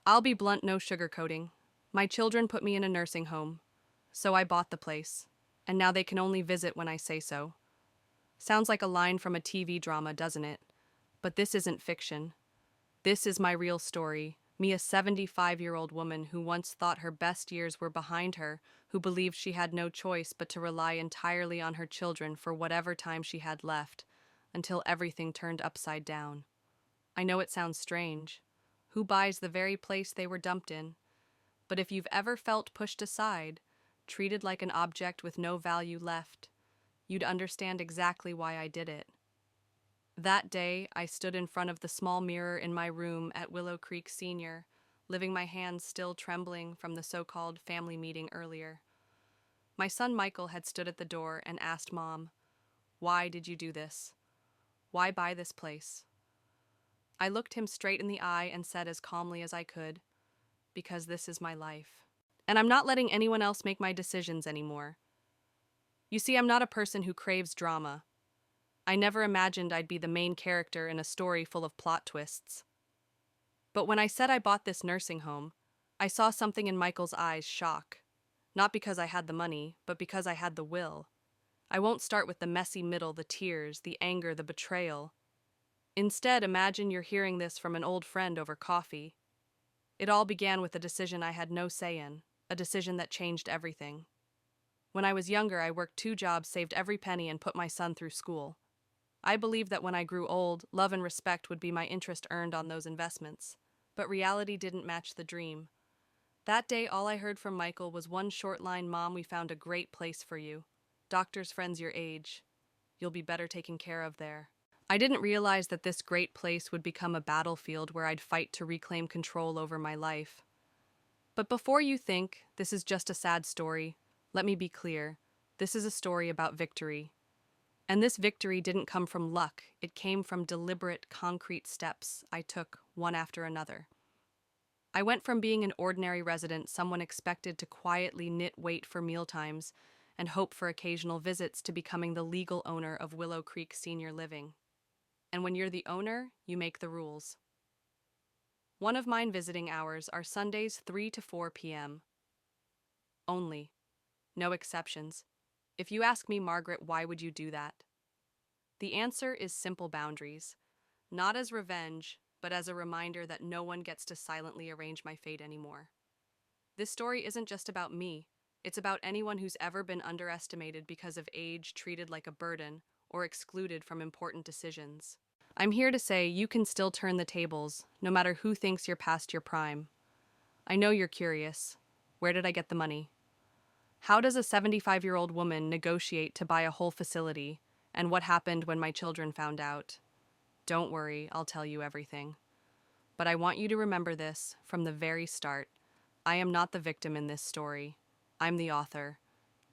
I'll be blunt, no sugarcoating. My children put me in a nursing home, so I bought the place, and now they can only visit when I say so. Sounds like a line from a TV drama, doesn't it? But this isn't fiction. This is my real story. Me, a 75-year-old woman who once thought her best years were behind her, who believed she had no choice but to rely entirely on her children for whatever time she had left, until everything turned upside down. I know it sounds strange. Who buys the very place they were dumped in? But if you've ever felt pushed aside, treated like an object with no value left, you'd understand exactly why I did it. That day, I stood in front of the small mirror in my room at Willow Creek Senior, living my hands still trembling from the so-called family meeting earlier. My son Michael had stood at the door and asked Mom, "Why did you do this? Why buy this place?" I looked him straight in the eye and said as calmly as I could, "Because this is my life. And I'm not letting anyone else make my decisions anymore. You see, I'm not a person who craves drama. I never imagined I'd be the main character in a story full of plot twists. But when I said I bought this nursing home, I saw something in Michael's eyes shock. Not because I had the money, but because I had the will. I won't start with the messy middle, the tears, the anger, the betrayal. Instead, imagine you're hearing this from an old friend over coffee. It all began with a decision I had no say in, a decision that changed everything. When I was younger, I worked 2 jobs, saved every penny, and put my son through school. I believed that when I grew old, love and respect would be my interest earned on those investments. But reality didn't match the dream. That day, all I heard from Michael was one short line: "Mom, we found a great place for you. Doctors' friends your age. You'll be better taken care of there." I didn't realize that this great place would become a battlefield where I'd fight to reclaim control over my life. But before you think this is just a sad story, let me be clear. This is a story about victory. And this victory didn't come from luck. It came from deliberate, concrete steps I took one after another. I went from being an ordinary resident, someone expected to quietly wait for mealtimes and hope for occasional visits, to becoming the legal owner of Willow Creek Senior Living. And when you're the owner, you make the rules. One of mine visiting hours are Sundays 3 to 4 p.m. Only. No exceptions. If you ask me, Margaret, why would you do that? The answer is simple: boundaries. Not as revenge, but as a reminder that no one gets to silently arrange my fate anymore. This story isn't just about me. It's about anyone who's ever been underestimated because of age, treated like a burden, or excluded from important decisions. I'm here to say you can still turn the tables, no matter who thinks you're past your prime. I know you're curious. Where did I get the money? How does a 75-year-old woman negotiate to buy a whole facility? And what happened when my children found out? Don't worry, I'll tell you everything. But I want you to remember this from the very start. I am not the victim in this story. I'm the author.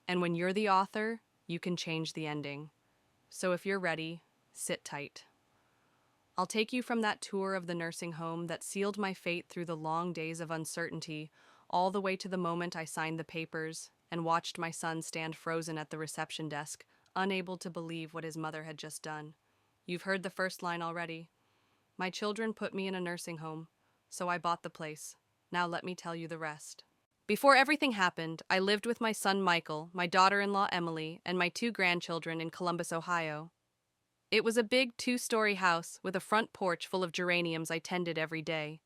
And when you're the author, you can change the ending. So if you're ready, sit tight. I'll take you from that tour of the nursing home that sealed my fate through the long days of uncertainty, all the way to the moment I signed the papers and watched my son stand frozen at the reception desk, unable to believe what his mother had just done. You've heard the first line already. My children put me in a nursing home, so I bought the place. Now let me tell you the rest. Before everything happened, I lived with my son Michael, my daughter-in-law Emily, and my 2 grandchildren in Columbus, Ohio. It was a big 2-story house with a front porch full of geraniums I tended every day.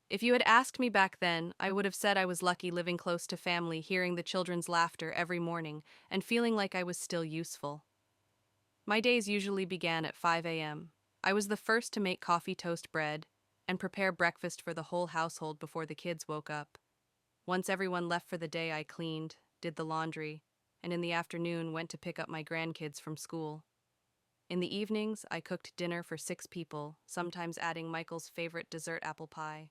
If you had asked me back then, I would have said I was lucky living close to family, hearing the children's laughter every morning, and feeling like I was still useful. My days usually began at 5 a.m. I was the first to make coffee, toast bread, and prepare breakfast for the whole household before the kids woke up. Once everyone left for the day, I cleaned, did the laundry, and in the afternoon went to pick up my grandkids from school. In the evenings, I cooked dinner for 6 people, sometimes adding Michael's favorite dessert, apple pie.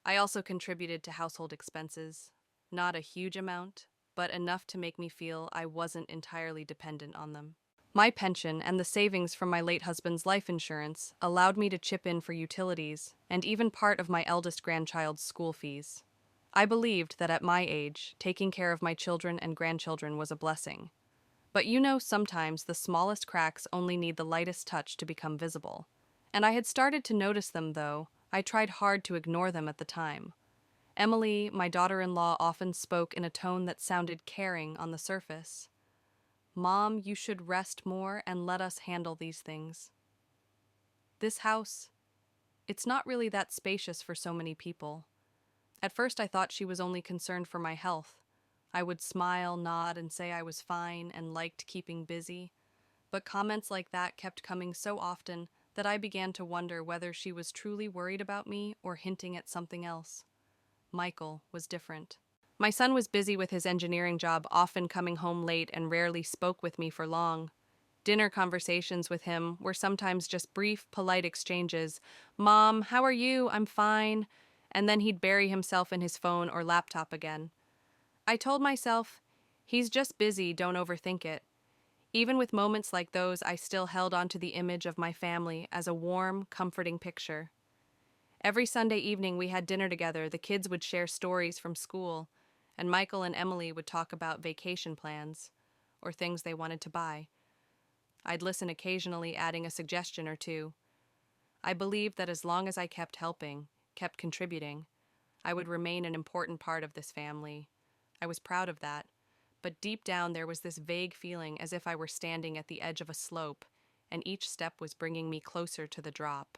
I also contributed to household expenses. Not a huge amount, but enough to make me feel I wasn't entirely dependent on them. My pension and the savings from my late husband's life insurance allowed me to chip in for utilities and even part of my eldest grandchild's school fees. I believed that at my age, taking care of my children and grandchildren was a blessing. But sometimes the smallest cracks only need the lightest touch to become visible. And I had started to notice them, though, I tried hard to ignore them at the time. Emily, my daughter-in-law, often spoke in a tone that sounded caring on the surface. Mom, you should rest more and let us handle these things. This house, it's not really that spacious for so many people. At first I thought she was only concerned for my health. I would smile, nod, and say I was fine and liked keeping busy. But comments like that kept coming so often that I began to wonder whether she was truly worried about me or hinting at something else. Michael was different. My son was busy with his engineering job, often coming home late and rarely spoke with me for long. Dinner conversations with him were sometimes just brief, polite exchanges. "Mom, how are you? I'm fine." And then he'd bury himself in his phone or laptop again. I told myself, he's just busy, don't overthink it. Even with moments like those, I still held on to the image of my family as a warm, comforting picture. Every Sunday evening we had dinner together, the kids would share stories from school, and Michael and Emily would talk about vacation plans or things they wanted to buy. I'd listen occasionally, adding a suggestion or two. I believed that as long as I kept helping, kept contributing, I would remain an important part of this family. I was proud of that, but deep down there was this vague feeling as if I were standing at the edge of a slope, and each step was bringing me closer to the drop.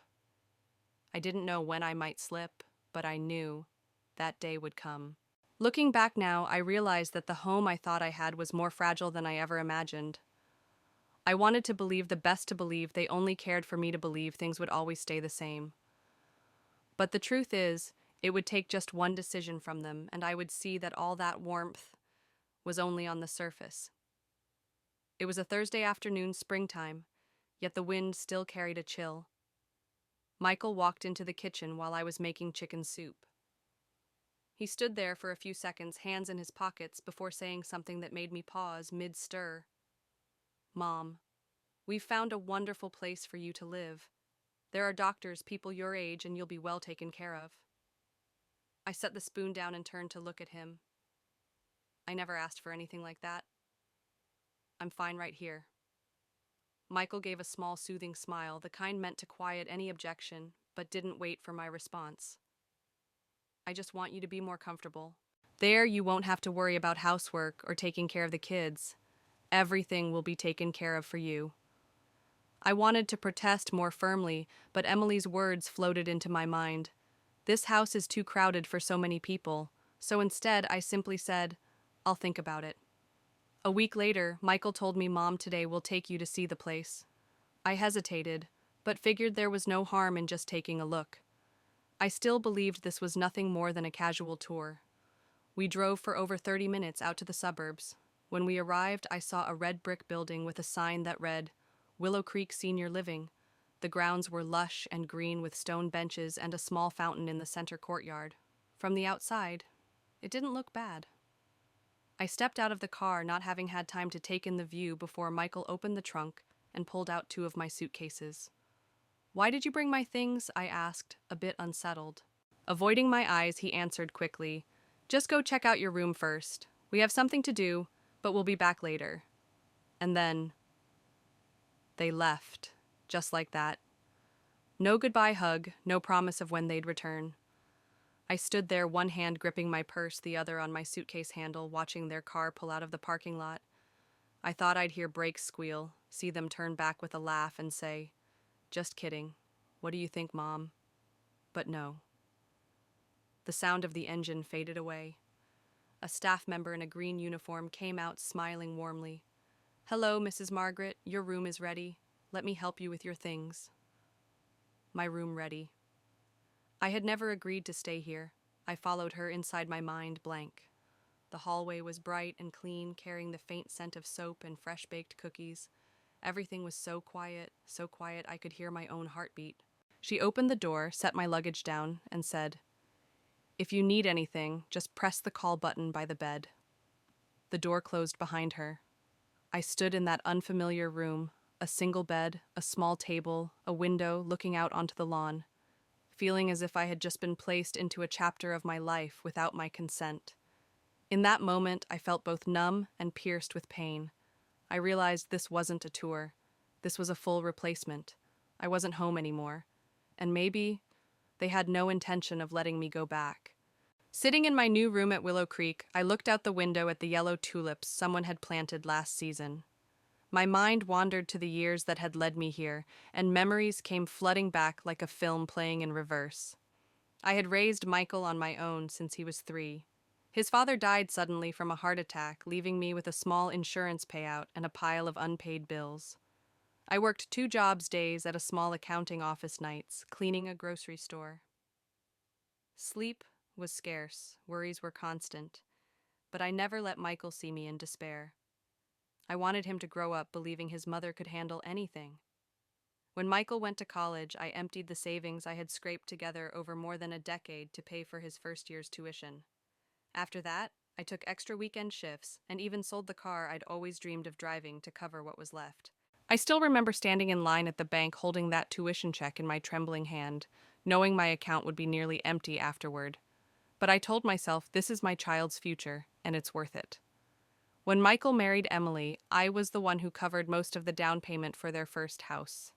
I didn't know when I might slip, but I knew that day would come. Looking back now, I realized that the home I thought I had was more fragile than I ever imagined. I wanted to believe the best to believe they only cared for me to believe things would always stay the same. But the truth is, it would take just one decision from them, and I would see that all that warmth was only on the surface. It was a Thursday afternoon, springtime, yet the wind still carried a chill. Michael walked into the kitchen while I was making chicken soup. He stood there for a few seconds, hands in his pockets, before saying something that made me pause mid-stir. "Mom, we've found a wonderful place for you to live. There are doctors, people your age, and you'll be well taken care of." I set the spoon down and turned to look at him. "I never asked for anything like that. I'm fine right here." Michael gave a small, soothing smile, the kind meant to quiet any objection, but didn't wait for my response. "I just want you to be more comfortable. There, you won't have to worry about housework or taking care of the kids. Everything will be taken care of for you." I wanted to protest more firmly, but Emily's words floated into my mind. "This house is too crowded for so many people," so instead I simply said, "I'll think about it." A week later, Michael told me, "Mom today will take you to see the place." I hesitated, but figured there was no harm in just taking a look. I still believed this was nothing more than a casual tour. We drove for over 30 minutes out to the suburbs. When we arrived, I saw a red brick building with a sign that read, "Willow Creek Senior Living." The grounds were lush and green with stone benches and a small fountain in the center courtyard. From the outside, it didn't look bad. I stepped out of the car, not having had time to take in the view, before Michael opened the trunk and pulled out 2 of my suitcases. "Why did you bring my things?" I asked, a bit unsettled. Avoiding my eyes, he answered quickly, "Just go check out your room first. We have something to do, but we'll be back later." And then they left, just like that. No goodbye hug, no promise of when they'd return. I stood there, one hand gripping my purse, the other on my suitcase handle, watching their car pull out of the parking lot. I thought I'd hear brakes squeal, see them turn back with a laugh and say, "Just kidding. What do you think, Mom?" But no. The sound of the engine faded away. A staff member in a green uniform came out, smiling warmly. "Hello, Mrs. Margaret. Your room is ready. Let me help you with your things." My room ready. I had never agreed to stay here. I followed her inside, my mind blank. The hallway was bright and clean, carrying the faint scent of soap and fresh-baked cookies. Everything was so quiet I could hear my own heartbeat. She opened the door, set my luggage down, and said, "If you need anything, just press the call button by the bed." The door closed behind her. I stood in that unfamiliar room, a single bed, a small table, a window looking out onto the lawn, feeling as if I had just been placed into a chapter of my life without my consent. In that moment, I felt both numb and pierced with pain. I realized this wasn't a tour. This was a full replacement. I wasn't home anymore. And maybe they had no intention of letting me go back. Sitting in my new room at Willow Creek, I looked out the window at the yellow tulips someone had planted last season. My mind wandered to the years that had led me here, and memories came flooding back like a film playing in reverse. I had raised Michael on my own since he was 3. His father died suddenly from a heart attack, leaving me with a small insurance payout and a pile of unpaid bills. I worked 2 jobs days at a small accounting office nights, cleaning a grocery store. Sleep was scarce, worries were constant, but I never let Michael see me in despair. I wanted him to grow up believing his mother could handle anything. When Michael went to college, I emptied the savings I had scraped together over more than a decade to pay for his first year's tuition. After that, I took extra weekend shifts and even sold the car I'd always dreamed of driving to cover what was left. I still remember standing in line at the bank holding that tuition check in my trembling hand, knowing my account would be nearly empty afterward. But I told myself this is my child's future, and it's worth it. When Michael married Emily, I was the one who covered most of the down payment for their first house.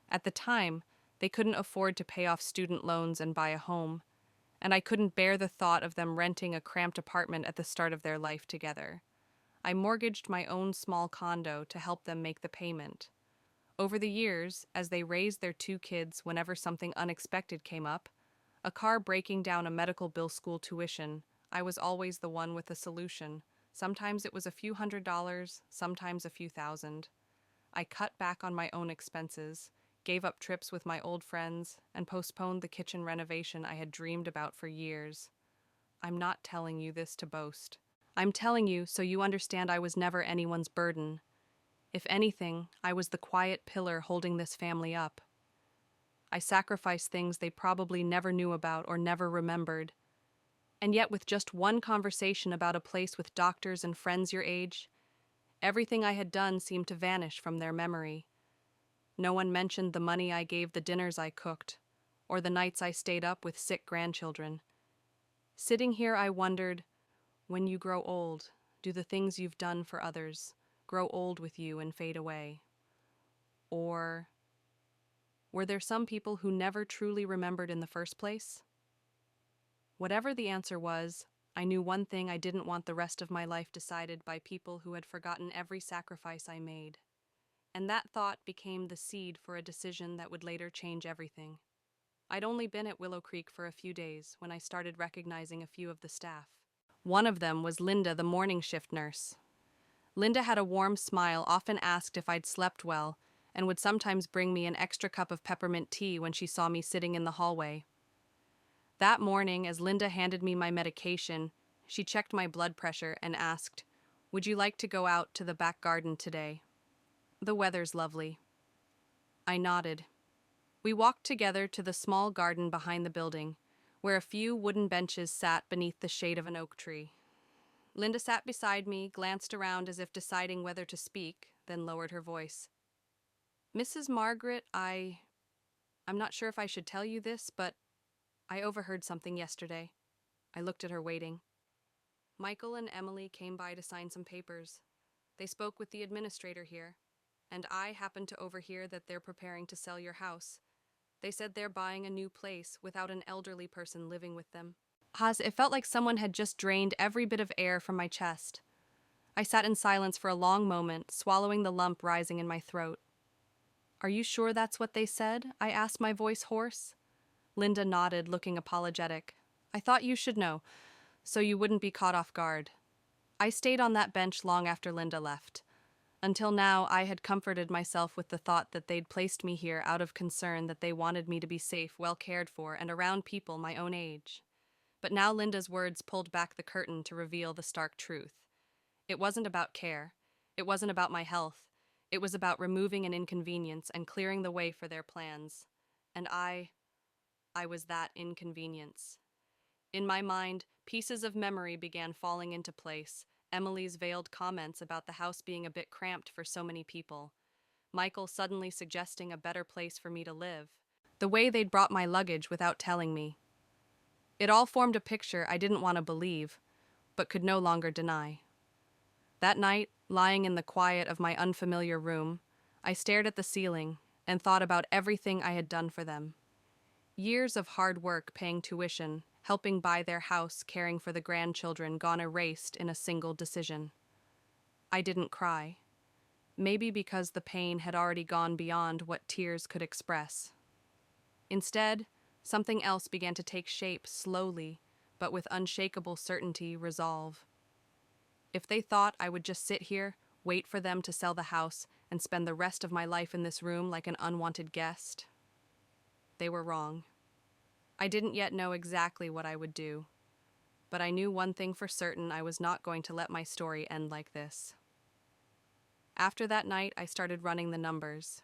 At the time, they couldn't afford to pay off student loans and buy a home, and I couldn't bear the thought of them renting a cramped apartment at the start of their life together. I mortgaged my own small condo to help them make the payment. Over the years, as they raised their 2 kids whenever something unexpected came up, a car breaking down a medical bill, school tuition, I was always the one with the solution. Sometimes it was a few $100s, sometimes a few thousand. I cut back on my own expenses, gave up trips with my old friends, and postponed the kitchen renovation I had dreamed about for years. I'm not telling you this to boast. I'm telling you so you understand I was never anyone's burden. If anything, I was the quiet pillar holding this family up. I sacrificed things they probably never knew about or never remembered. And yet, with just one conversation about a place with doctors and friends your age, everything I had done seemed to vanish from their memory. No one mentioned the money I gave, the dinners I cooked, or the nights I stayed up with sick grandchildren. Sitting here, I wondered, when you grow old, do the things you've done for others grow old with you and fade away? Or were there some people who never truly remembered in the first place? Whatever the answer was, I knew one thing: I didn't want the rest of my life decided by people who had forgotten every sacrifice I made. And that thought became the seed for a decision that would later change everything. I'd only been at Willow Creek for a few days when I started recognizing a few of the staff. One of them was Linda, the morning shift nurse. Linda had a warm smile, often asked if I'd slept well, and would sometimes bring me an extra cup of peppermint tea when she saw me sitting in the hallway. That morning, as Linda handed me my medication, she checked my blood pressure and asked, "Would you like to go out to the back garden today? The weather's lovely." I nodded. We walked together to the small garden behind the building, where a few wooden benches sat beneath the shade of an oak tree. Linda sat beside me, glanced around as if deciding whether to speak, then lowered her voice. "Mrs. Margaret, I'm not sure if I should tell you this, but I overheard something yesterday." I looked at her, waiting. "Michael and Emily came by to sign some papers. They spoke with the administrator here, and I happened to overhear that they're preparing to sell your house. They said they're buying a new place without an elderly person living with them." It felt like someone had just drained every bit of air from my chest. I sat in silence for a long moment, swallowing the lump rising in my throat. "Are you sure that's what they said?" I asked, my voice hoarse. Linda nodded, looking apologetic. "I thought you should know, so you wouldn't be caught off guard." I stayed on that bench long after Linda left. Until now, I had comforted myself with the thought that they'd placed me here out of concern, that they wanted me to be safe, well cared for, and around people my own age. But now Linda's words pulled back the curtain to reveal the stark truth. It wasn't about care. It wasn't about my health. It was about removing an inconvenience and clearing the way for their plans. And I was that inconvenience. In my mind, pieces of memory began falling into place. Emily's veiled comments about the house being a bit cramped for so many people. Michael suddenly suggesting a better place for me to live. The way they'd brought my luggage without telling me. It all formed a picture I didn't want to believe, but could no longer deny. That night, lying in the quiet of my unfamiliar room, I stared at the ceiling and thought about everything I had done for them. Years of hard work paying tuition, helping buy their house, caring for the grandchildren gone erased in a single decision. I didn't cry. Maybe because the pain had already gone beyond what tears could express. Instead, something else began to take shape slowly, but with unshakable certainty resolve. If they thought I would just sit here, wait for them to sell the house, and spend the rest of my life in this room like an unwanted guest, they were wrong. I didn't yet know exactly what I would do, but I knew one thing for certain: I was not going to let my story end like this. After that night, I started running the numbers.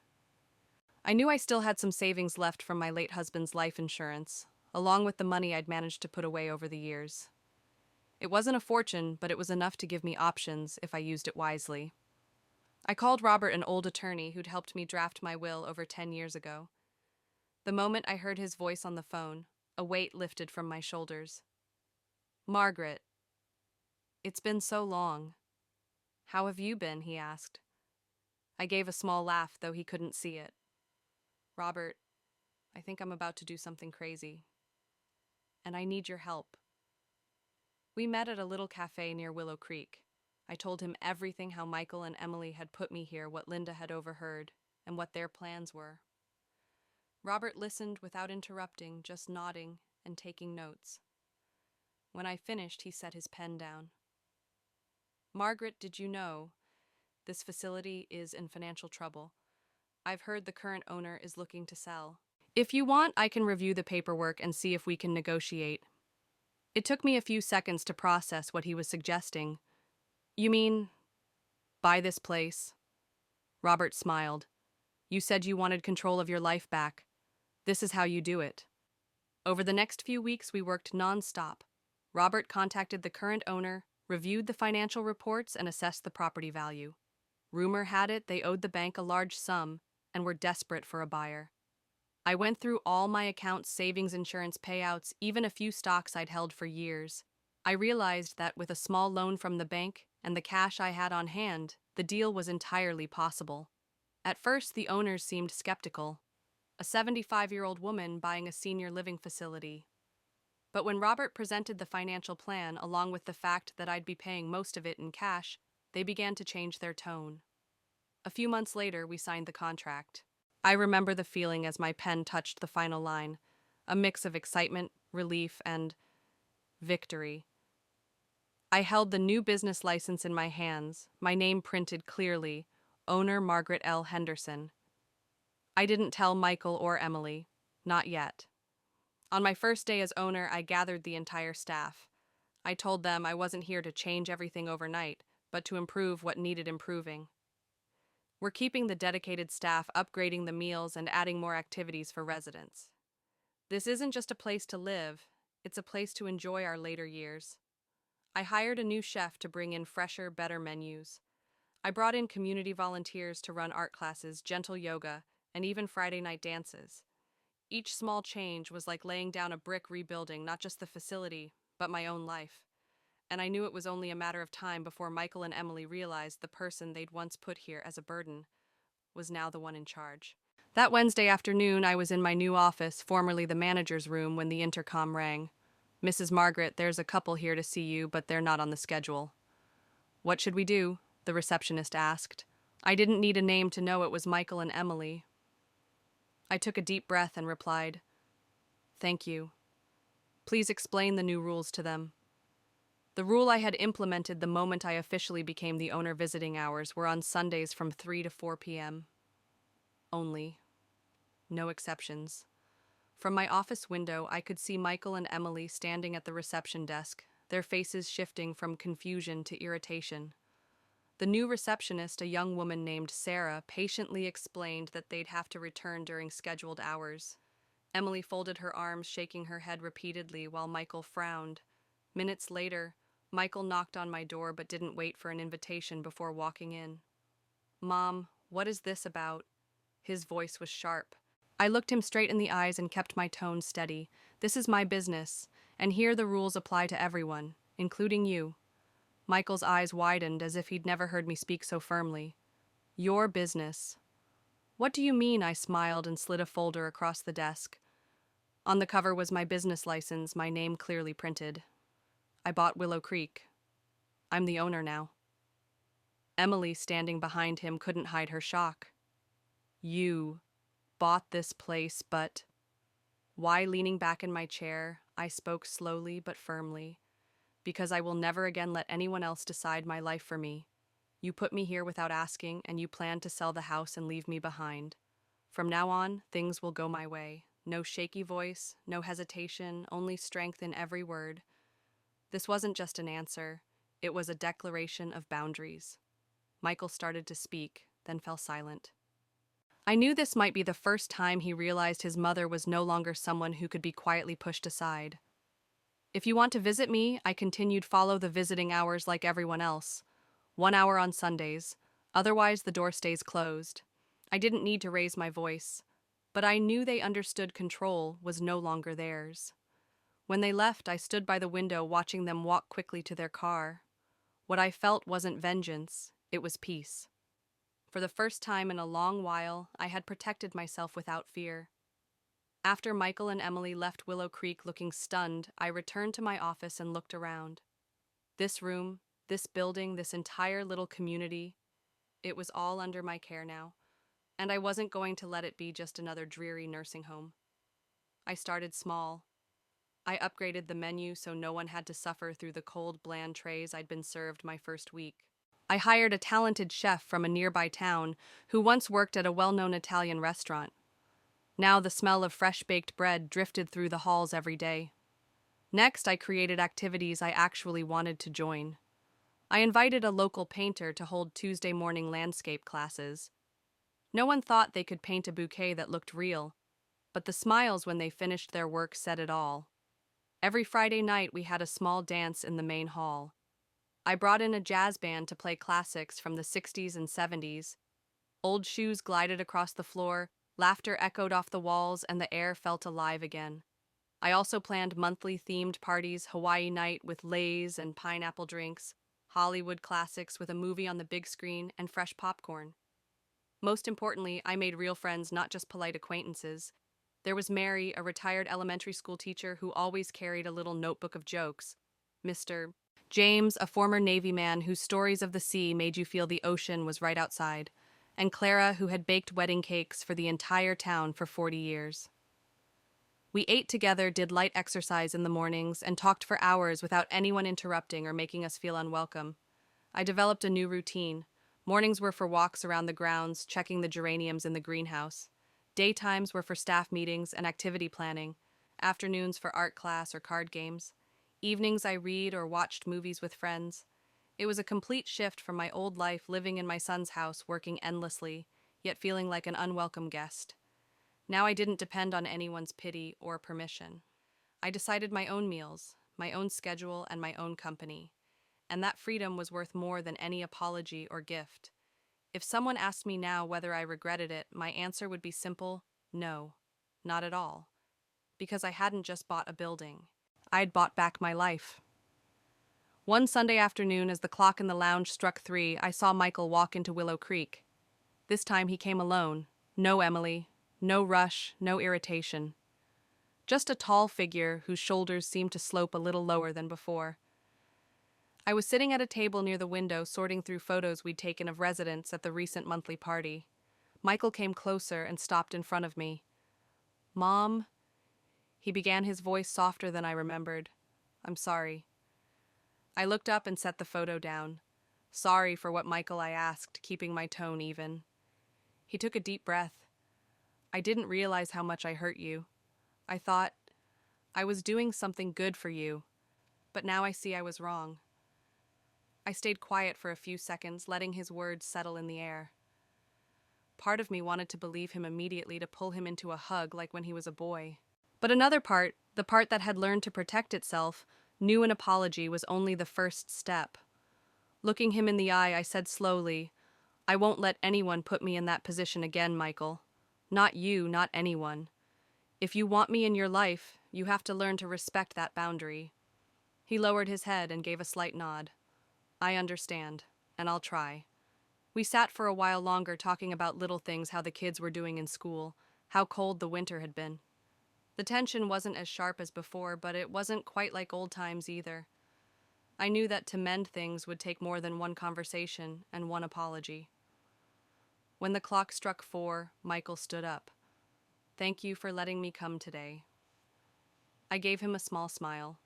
I knew I still had some savings left from my late husband's life insurance, along with the money I'd managed to put away over the years. It wasn't a fortune, but it was enough to give me options if I used it wisely. I called Robert, an old attorney who'd helped me draft my will over 10 years ago. The moment I heard his voice on the phone, a weight lifted from my shoulders. "Margaret, it's been so long. How have you been?" he asked. I gave a small laugh, though he couldn't see it. "Robert, I think I'm about to do something crazy. And I need your help." We met at a little cafe near Willow Creek. I told him everything: how Michael and Emily had put me here, what Linda had overheard, and what their plans were. Robert listened without interrupting, just nodding and taking notes. When I finished, he set his pen down. "Margaret, did you know this facility is in financial trouble? I've heard the current owner is looking to sell. If you want, I can review the paperwork and see if we can negotiate." It took me a few seconds to process what he was suggesting. "You mean, buy this place?" Robert smiled. "You said you wanted control of your life back. This is how you do it." Over the next few weeks, we worked non-stop. Robert contacted the current owner, reviewed the financial reports, and assessed the property value. Rumor had it they owed the bank a large sum and were desperate for a buyer. I went through all my accounts, savings, insurance payouts, even a few stocks I'd held for years. I realized that with a small loan from the bank and the cash I had on hand, the deal was entirely possible. At first, the owners seemed skeptical. A 75-year-old woman buying a senior living facility. But when Robert presented the financial plan, along with the fact that I'd be paying most of it in cash, they began to change their tone. A few months later, we signed the contract. I remember the feeling as my pen touched the final line, a mix of excitement, relief, and victory. I held the new business license in my hands, my name printed clearly: owner Margaret L. Henderson. I didn't tell Michael or Emily, not yet. On my first day as owner, I gathered the entire staff. I told them I wasn't here to change everything overnight, but to improve what needed improving. We're keeping the dedicated staff, upgrading the meals, and adding more activities for residents. This isn't just a place to live, it's a place to enjoy our later years. I hired a new chef to bring in fresher, better menus. I brought in community volunteers to run art classes, gentle yoga, and even Friday night dances. Each small change was like laying down a brick, rebuilding not just the facility, but my own life. And I knew it was only a matter of time before Michael and Emily realized the person they'd once put here as a burden was now the one in charge. That Wednesday afternoon, I was in my new office, formerly the manager's room, when the intercom rang. "Mrs. Margaret, there's a couple here to see you, but they're not on the schedule." "What should we do?" the receptionist asked. I didn't need a name to know it was Michael and Emily. I took a deep breath and replied, "Thank you. Please explain the new rules to them." The rule I had implemented the moment I officially became the owner: visiting hours were on Sundays from 3 to 4 p.m. Only. No exceptions. From my office window, I could see Michael and Emily standing at the reception desk, their faces shifting from confusion to irritation. The new receptionist, a young woman named Sarah, patiently explained that they'd have to return during scheduled hours. Emily folded her arms, shaking her head repeatedly, while Michael frowned. Minutes later, Michael knocked on my door but didn't wait for an invitation before walking in. "Mom, what is this about?" His voice was sharp. I looked him straight in the eyes and kept my tone steady. "This is my business, and here the rules apply to everyone, including you." Michael's eyes widened as if he'd never heard me speak so firmly. "Your business." "What do you mean?" I smiled and slid a folder across the desk. On the cover was my business license, my name clearly printed. I bought Willow Creek. I'm the owner now. Emily, standing behind him, couldn't hide her shock. You bought this place, but... Why, leaning back in my chair, I spoke slowly but firmly. Because I will never again let anyone else decide my life for me. You put me here without asking, and you plan to sell the house and leave me behind. From now on, things will go my way. No shaky voice, no hesitation, only strength in every word. This wasn't just an answer, it was a declaration of boundaries. Michael started to speak, then fell silent. I knew this might be the first time he realized his mother was no longer someone who could be quietly pushed aside. If you want to visit me, I continued, follow the visiting hours like everyone else. 1 hour on Sundays, otherwise the door stays closed. I didn't need to raise my voice, but I knew they understood control was no longer theirs. When they left, I stood by the window watching them walk quickly to their car. What I felt wasn't vengeance, it was peace. For the first time in a long while, I had protected myself without fear. After Michael and Emily left Willow Creek looking stunned, I returned to my office and looked around. This room, this building, this entire little community, it was all under my care now, and I wasn't going to let it be just another dreary nursing home. I started small. I upgraded the menu so no one had to suffer through the cold, bland trays I'd been served my first week. I hired a talented chef from a nearby town who once worked at a well-known Italian restaurant. Now the smell of fresh-baked bread drifted through the halls every day. Next, I created activities I actually wanted to join. I invited a local painter to hold Tuesday morning landscape classes. No one thought they could paint a bouquet that looked real, but the smiles when they finished their work said it all. Every Friday night we had a small dance in the main hall. I brought in a jazz band to play classics from the 60s and 70s. Old shoes glided across the floor, laughter echoed off the walls, and the air felt alive again. I also planned monthly themed parties, Hawaii night with leis and pineapple drinks, Hollywood classics with a movie on the big screen, and fresh popcorn. Most importantly, I made real friends, not just polite acquaintances. There was Mary, a retired elementary school teacher who always carried a little notebook of jokes. Mr. James, a former Navy man whose stories of the sea made you feel the ocean was right outside. And Clara, who had baked wedding cakes for the entire town for 40 years. We ate together, did light exercise in the mornings, and talked for hours without anyone interrupting or making us feel unwelcome. I developed a new routine. Mornings were for walks around the grounds, checking the geraniums in the greenhouse. Daytimes were for staff meetings and activity planning. Afternoons for art class or card games. Evenings I read or watched movies with friends. It was a complete shift from my old life living in my son's house, working endlessly, yet feeling like an unwelcome guest. Now I didn't depend on anyone's pity or permission. I decided my own meals, my own schedule, and my own company. And that freedom was worth more than any apology or gift. If someone asked me now whether I regretted it, my answer would be simple: no, not at all. Because I hadn't just bought a building. I'd bought back my life. One Sunday afternoon, as the clock in the lounge struck 3, I saw Michael walk into Willow Creek. This time he came alone. No Emily, no rush, no irritation. Just a tall figure whose shoulders seemed to slope a little lower than before. I was sitting at a table near the window sorting through photos we'd taken of residents at the recent monthly party. Michael came closer and stopped in front of me. "Mom," he began, his voice softer than I remembered. "I'm sorry." I looked up and set the photo down. "Sorry for what, Michael?" I asked, keeping my tone even. He took a deep breath. "I didn't realize how much I hurt you. I thought I was doing something good for you, but now I see I was wrong." I stayed quiet for a few seconds, letting his words settle in the air. Part of me wanted to believe him immediately, to pull him into a hug like when he was a boy. But another part, the part that had learned to protect itself, knew an apology was only the first step. Looking him in the eye, I said slowly, "I won't let anyone put me in that position again, Michael. Not you, not anyone. If you want me in your life, you have to learn to respect that boundary." He lowered his head and gave a slight nod. "I understand, and I'll try." We sat for a while longer, talking about little things, how the kids were doing in school, how cold the winter had been. The tension wasn't as sharp as before, but it wasn't quite like old times either. I knew that to mend things would take more than one conversation and one apology. When the clock struck 4, Michael stood up. "Thank you for letting me come today." I gave him a small smile.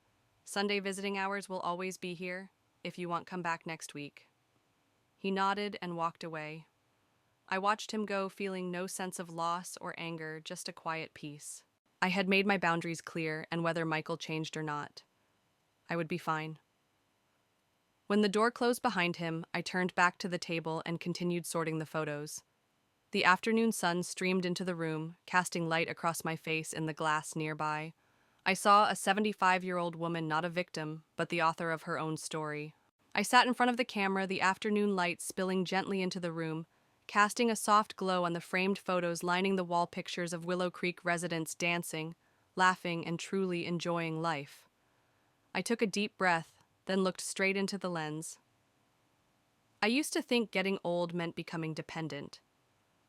"Sunday visiting hours will always be here. If you want, come back next week." He nodded and walked away. I watched him go, feeling no sense of loss or anger, just a quiet peace. I had made my boundaries clear, and whether Michael changed or not, I would be fine. When the door closed behind him, I turned back to the table and continued sorting the photos. The afternoon sun streamed into the room, casting light across my face in the glass nearby. I saw a 75-year-old woman, not a victim, but the author of her own story. I sat in front of the camera, the afternoon light spilling gently into the room, casting a soft glow on the framed photos lining the wall, pictures of Willow Creek residents dancing, laughing, and truly enjoying life. I took a deep breath, then looked straight into the lens. I used to think getting old meant becoming dependent,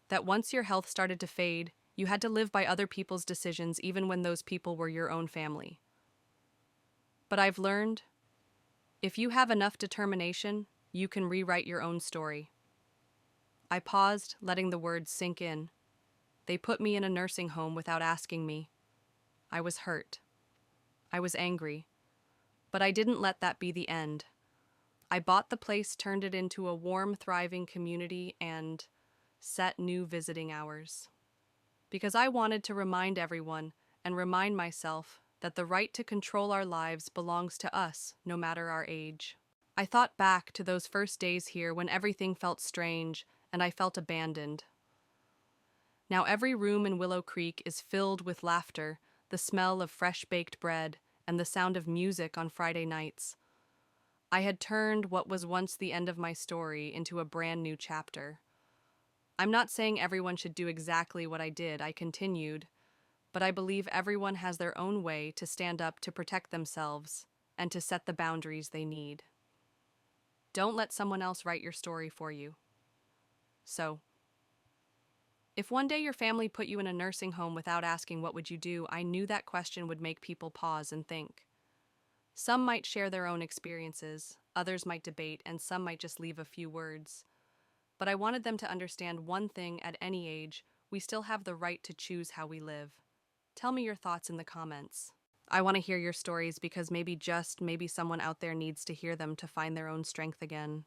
that once your health started to fade, you had to live by other people's decisions even when those people were your own family. But I've learned, if you have enough determination, you can rewrite your own story. I paused, letting the words sink in. They put me in a nursing home without asking me. I was hurt. I was angry. But I didn't let that be the end. I bought the place, turned it into a warm, thriving community, and set new visiting hours. Because I wanted to remind everyone and remind myself that the right to control our lives belongs to us, no matter our age. I thought back to those first days here when everything felt strange and I felt abandoned. Now every room in Willow Creek is filled with laughter, the smell of fresh baked bread, and the sound of music on Friday nights. I had turned what was once the end of my story into a brand new chapter. I'm not saying everyone should do exactly what I did, I continued, but I believe everyone has their own way to stand up to protect themselves and to set the boundaries they need. Don't let someone else write your story for you. So, if one day your family put you in a nursing home without asking what would you do, I knew that question would make people pause and think. Some might share their own experiences, others might debate, and some might just leave a few words. But I wanted them to understand one thing: at any age, we still have the right to choose how we live. Tell me your thoughts in the comments. I want to hear your stories because maybe someone out there needs to hear them to find their own strength again.